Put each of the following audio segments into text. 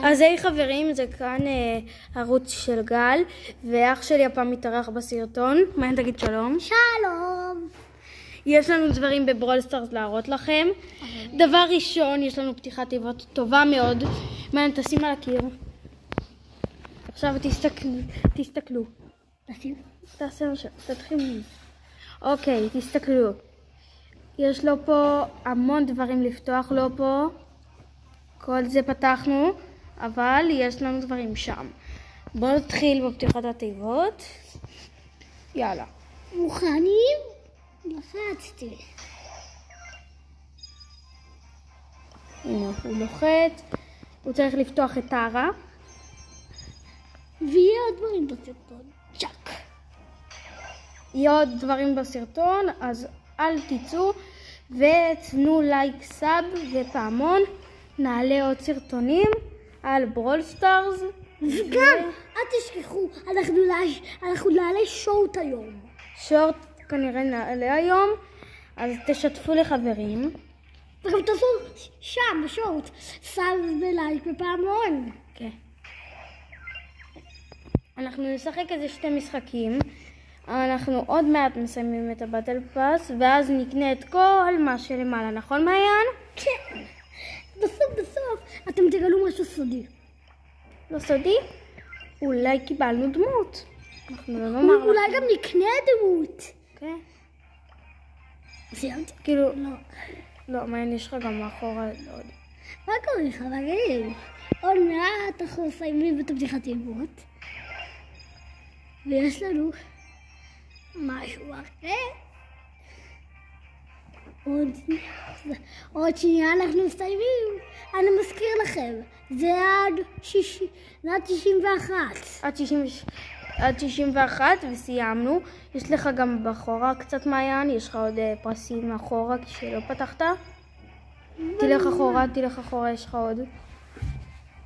אז היי חברים, זה כאן ערוץ של גל, ואח שלי הפעם מתארח בסרטון. מעיין תגיד שלום. שלום. יש לנו דברים בברול סטארס להראות לכם. דבר ראשון, יש לנו פתיחת תיבות טובה מאוד. מעיין, תשים על הקיר. עכשיו תסתכלו. תעשה משהו, תתחיל. אוקיי, תסתכלו. יש לו פה המון דברים לפתוח לו פה. כל זה פתחנו, אבל יש לנו דברים שם. בואו נתחיל בפתיחת התיבות. יאללה. מוכנים? לחצתי. הנה, הוא לוחץ. הוא צריך לפתוח את טרה. ויהיה עוד דברים בסרטון. צ'ק. יהיה עוד דברים בסרטון, אז אל תצאו ותנו לייק, סאב ופעמון. נעלה עוד סרטונים על ברול סטארס. וגם, אל תשכחו, אנחנו נעלה שורט היום. שורט כנראה נעלה היום, אז תשתפו לחברים. וגם תעשו שם בשורט, סאב ולייק ופעמון. כן. אנחנו נשחק איזה 2 משחקים. אנחנו עוד מעט מסיימים את הבטל פאס, ואז נקנה את כל מה שלמעלה, נכון מעיין? כן. בסוף, אתם תגלו משהו סודי. לא סודי? אולי קיבלנו דמות. אנחנו לא נאמר. אולי גם נקנה דמות. כן. סיימתי? כאילו, לא. לא, מעיין, יש לך גם מאחורה, לא יודע. מה קורה לך, חברים? עוד מעט אנחנו מסיימים את הפתיחת תיבות. ויש לנו משהו אחר. עוד שנייה אנחנו מסיימים. אני מזכיר לכם, זה עד 91. עד 91 וסיימנו. יש לך גם באחורה קצת מעיין, יש לך עוד פרסים מאחורה כשלא פתחת. תלך אחורה, יש לך עוד.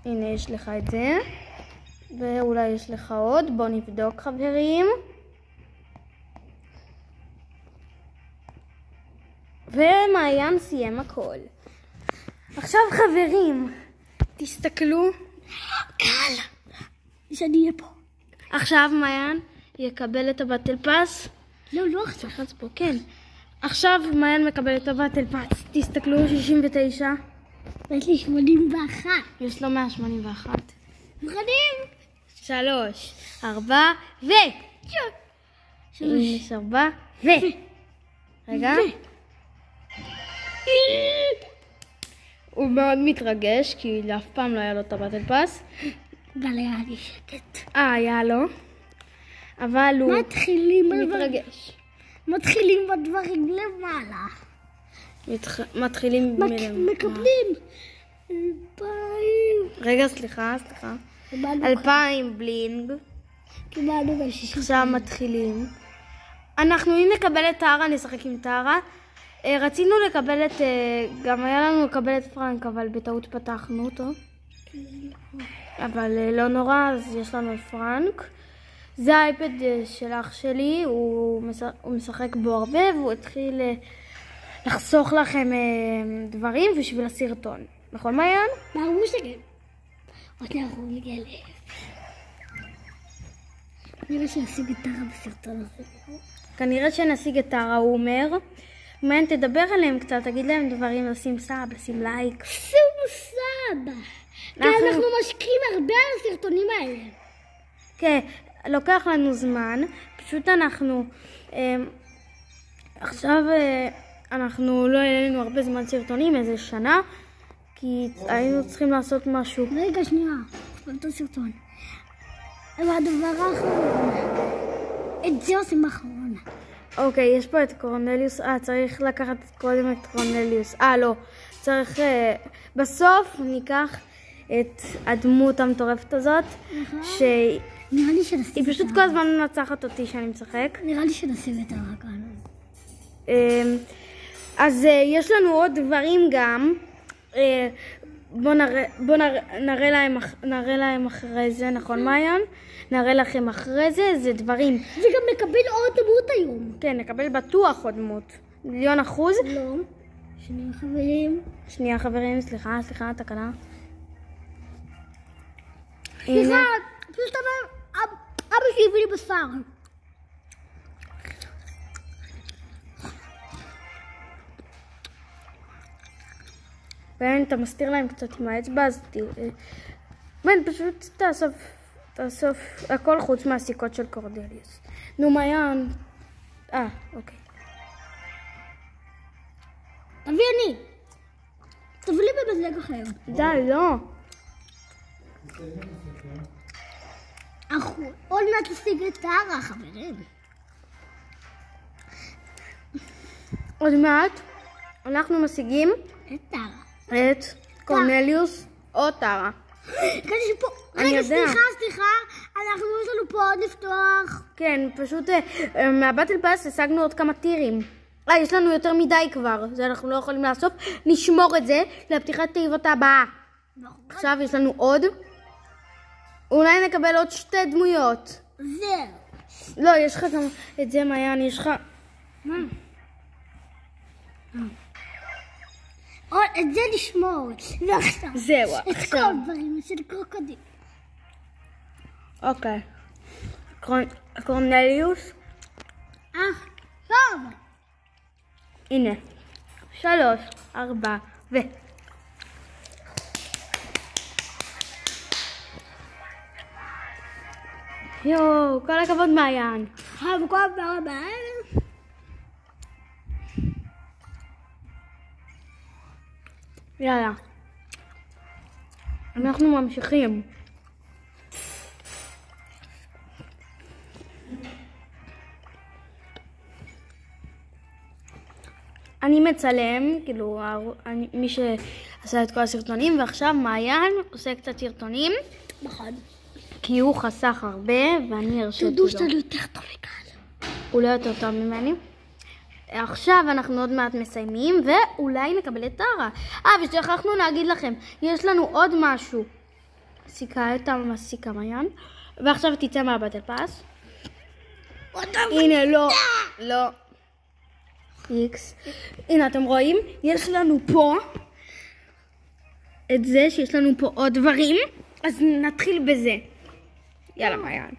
הנה, יש לך את זה. ואולי יש לך עוד. בואו נבדוק חברים. ומעיין סיים הכל. עכשיו חברים, תסתכלו. קל. שאני אהיה פה. עכשיו מעיין יקבל את הבטל פאס. לא עכשיו. פה, כן. עכשיו מעיין מקבל את הבטל פאס. תסתכלו, 69. יש לי 81. יש לו 181. מוכנים? 3, 4 ו... 3, 4 ו... רגע. הוא מאוד מתרגש, כי לאף פעם לא היה לו את הבטל פאס. אבל היה לי שקט. היה לו. אבל הוא מתרגש. מתחילים בדברים למעלה. מתחילים מקבלים 2,000. רגע, סליחה. 2,000 בלינג. קיבלנו ב-60. עכשיו מתחילים. אם נקבל את טרה, נשחק עם טרה. רצינו לקבל את... גם היה לנו לקבל את פרנק, אבל בטעות פתחנו אותו. אבל לא נורא, אז יש לנו את פרנק. זה האייפד של אח שלי, הוא משחק בו הרבה, והוא התחיל לחסוך לכם דברים בשביל הסרטון. נכון מעיין? ברור שכן. עוד אנחנו נגלה. נראה שנשיג את טרה בסרטון הזה. כנראה שנשיג את טרה, הוא אומר. מעיין, תדבר עליהם קצת, תגיד להם דברים, לשים סאב, לשים לייק. שימו סאב. כי אנחנו משקיעים הרבה על הסרטונים האלה. כן, לוקח לנו זמן. פשוט עכשיו אנחנו לא יהיה לנו הרבה זמן סרטונים, איזה שנה, כי היינו צריכים לעשות משהו. רגע, שנייה. אותו סרטון. והדבר האחרון. את זה עושים האחרון. אוקיי, יש פה את קורנליוס. צריך לקחת קודם את קורנליוס. לא. צריך... בסוף ניקח את הדמות המטורפת הזאת. שהיא... נראה לי שנשים היא פשוט כל הזמן מנצחת אותי שאני משחק. נראה לי שנשים את הרגל. אז יש לנו עוד דברים גם. בואו נראה להם אחרי זה, נכון מעיין? נראה לכם אחרי זה, זה דברים. וגם נקבל עוד דמות היום. כן, נקבל בטוח עוד דמות. 1,000,000%. לא. שנייה חברים. שנייה חברים, סליחה, תקלה. סליחה, פשוט אבא שלי הביא לי בשר. ואם אתה מסתיר להם קצת עם האצבע, אז פשוט תאסוף הכל חוץ מהסיכות של קורדליוס. נו, מעיין. אוקיי. תביא אני. תביא לי במזלג אחר. די, לא. עוד מעט תשיג את טרה, חברים. עוד מעט אנחנו משיגים את טרה. את קורנליוס או טרה. רגע, סליחה, יש לנו פה עוד לפתוח. כן, פשוט מהבטל פאס השגנו עוד כמה טירים. יש לנו יותר מדי כבר, זה אנחנו לא יכולים לאסוף. נשמור את זה לפתיחת תיבות הבאה. עכשיו יש לנו עוד. אולי נקבל עוד 2 דמויות. זהו. לא, יש לך גם את זה, מעיין, יש לך... מה? את זה נשמור. זהו, את כל דברים, של קרוקודיל. אוקיי. קורנליוס. טוב. הנה. 3, 4 ו... יואו, כל הכבוד מעיין. המקום ברבה. יאללה. אנחנו ממשיכים. אני מצלם, כאילו, מי שעשה את כל הסרטונים, ועכשיו מעיין עושה קצת סרטונים. נכון. כי הוא חסך הרבה, ואני הרשיתי לו. תדעו שאתה יותר טוב מכאן. הוא לא יותר טוב ממני. עכשיו אנחנו עוד מעט מסיימים, ואולי נקבל את טרה. ושכחנו להגיד לכם, יש לנו עוד משהו. סיכה מעיין. ועכשיו תצא מהבטל פאס. הנה, לא. איקס. הנה, אתם רואים? יש לנו פה את זה, שיש לנו פה עוד דברים. אז נתחיל בזה. יאללה, מעיין.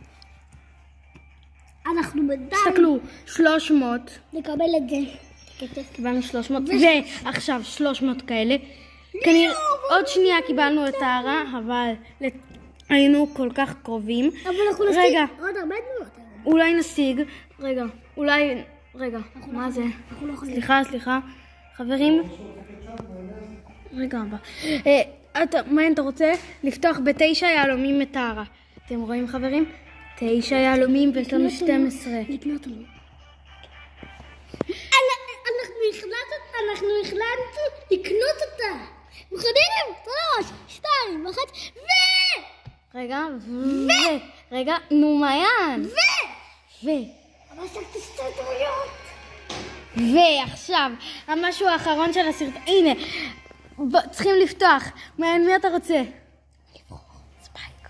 אנחנו בינתיים... תסתכלו, 300. נקבל את זה. קיבלנו 300, ועכשיו 300 כאלה. כנראה עוד שנייה קיבלנו את טרה, אבל היינו כל כך קרובים. אבל אנחנו נשיג עוד הרבה דמויות. אולי נשיג, רגע, מה זה? סליחה, חברים. רגע, מעיין, אתה רוצה לפתוח ב9 יהלומים את טרה. אתם רואים, חברים? 9 יהלומים ויש לנו 12. לקנות לנו. אנחנו החלטנו לקנות אותה. מוכנים? 3, 2, 1, רגע, נו מעיין. אבל עשקתי 2 דמויות. ועכשיו, המשהו האחרון של הסרטון. הנה, צריכים לפתוח. מעיין, מי אתה רוצה? ספייק.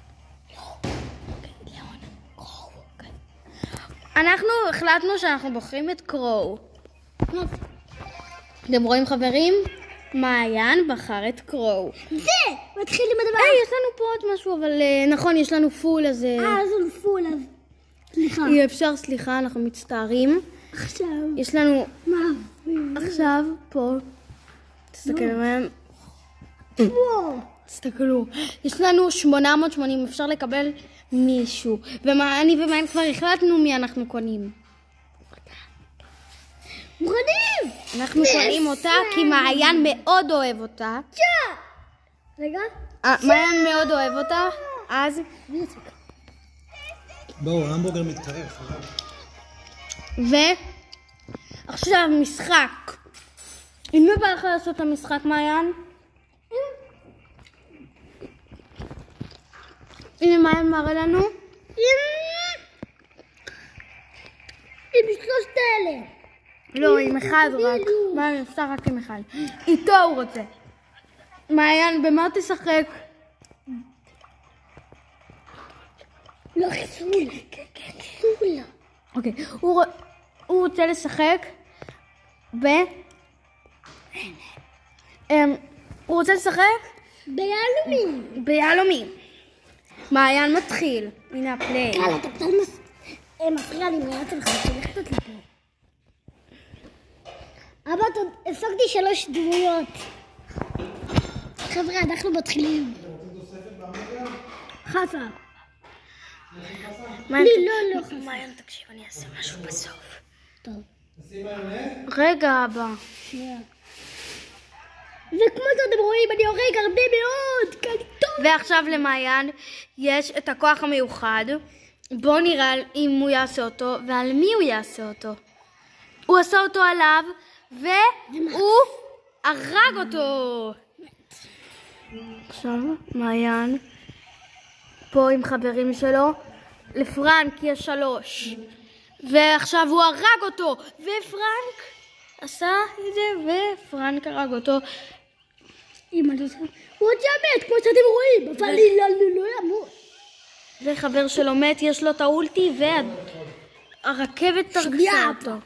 ליאון. קרו. אנחנו החלטנו שאנחנו בוחרים את קרו. אתם רואים, חברים? מעיין בחר את קרו. זה! מתחיל עם הדבר. יש לנו פה עוד משהו, אבל נכון, יש לנו פול, אז... זה פול, אז... סליחה. אי אפשר, סליחה, אנחנו מצטערים. עכשיו. יש לנו... מה? עכשיו, פה. תסתכל עליהם. תסתכלו. יש לנו 880, אפשר לקבל מישהו. אני ומעיין כבר החלטנו מי אנחנו קונים. מוכנים! אנחנו קונים אותה כי מעיין מאוד אוהב אותה. רגע. מעיין מאוד אוהב אותה, אז... בואו, ההמבורגר מתקרב. ועכשיו משחק. אם בא לך לעשות את המשחק, מעיין? הנה מעיין מראה לנו. עם 3 אלה. לא, עם אחד רק. מעיין אפשר רק עם אחד. איתו הוא רוצה. מעיין, במה תשחק? לא, חיסול. חיסול. אוקיי, הוא רוצה לשחק הוא רוצה לשחק ביהלומים. ביהלומים. מעיין מתחיל. הנה הפליי. קל, אתה קצת מפריע לי מעט שלך, תלך קצת לפה. אבא, הפסקתי 3 דמויות. חבר'ה, אנחנו מתחילים. חסה. לא. מעיין, תקשיב, אני אעשה משהו בסוף. טוב. רגע, אבא. שנייה. וכמו שאתם רואים, אני הורג הרבה מאוד. טוב. ועכשיו למעיין יש את הכוח המיוחד. בואו נראה אם הוא יעשה אותו ועל מי הוא יעשה אותו. הוא עשה אותו עליו והוא הרג אותו. עכשיו מעיין פה עם חברים שלו. לפרנק יש 3 ועכשיו הוא הרג אותו ופרנק עשה את זה ופרנק הרג אותו. הוא עוד מת, כמו שאתם רואים, אבל אני לא ימות. וחבר שלו מת, יש לו את האולטי והרכבת תרסה אותו.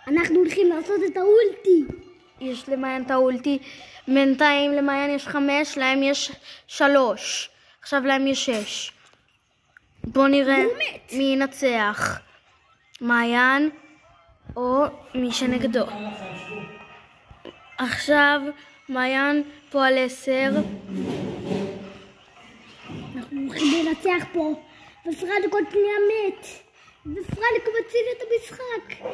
אנחנו הולכים לעשות את האולטי. יש למעיין את האולטי, בינתיים למעיין יש 5, להם יש 3, עכשיו להם יש 6. בואו נראה מי ינצח, מעיין או מי שנגדו. עכשיו מעיין פה על 10. אנחנו הולכים לנצח פה, ופרנק עוד שנייה מת. ופרנק מציל את המשחק.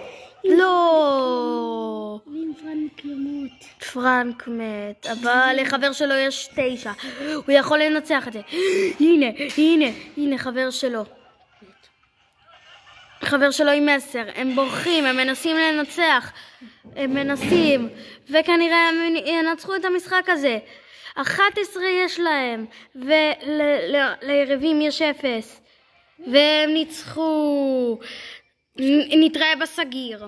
לא. ואם פרנק ימות. פרנק מת, אבל לחבר שלו יש 9. הוא יכול לנצח את זה. הנה, חבר שלו. חבר שלו עם 10. הם בורחים, הם מנסים לנצח. הם מנסים, וכנראה הם ינצחו את המשחק הזה. 11 יש להם, וליריבים יש 0. והם ניצחו. נתראה בסגיר.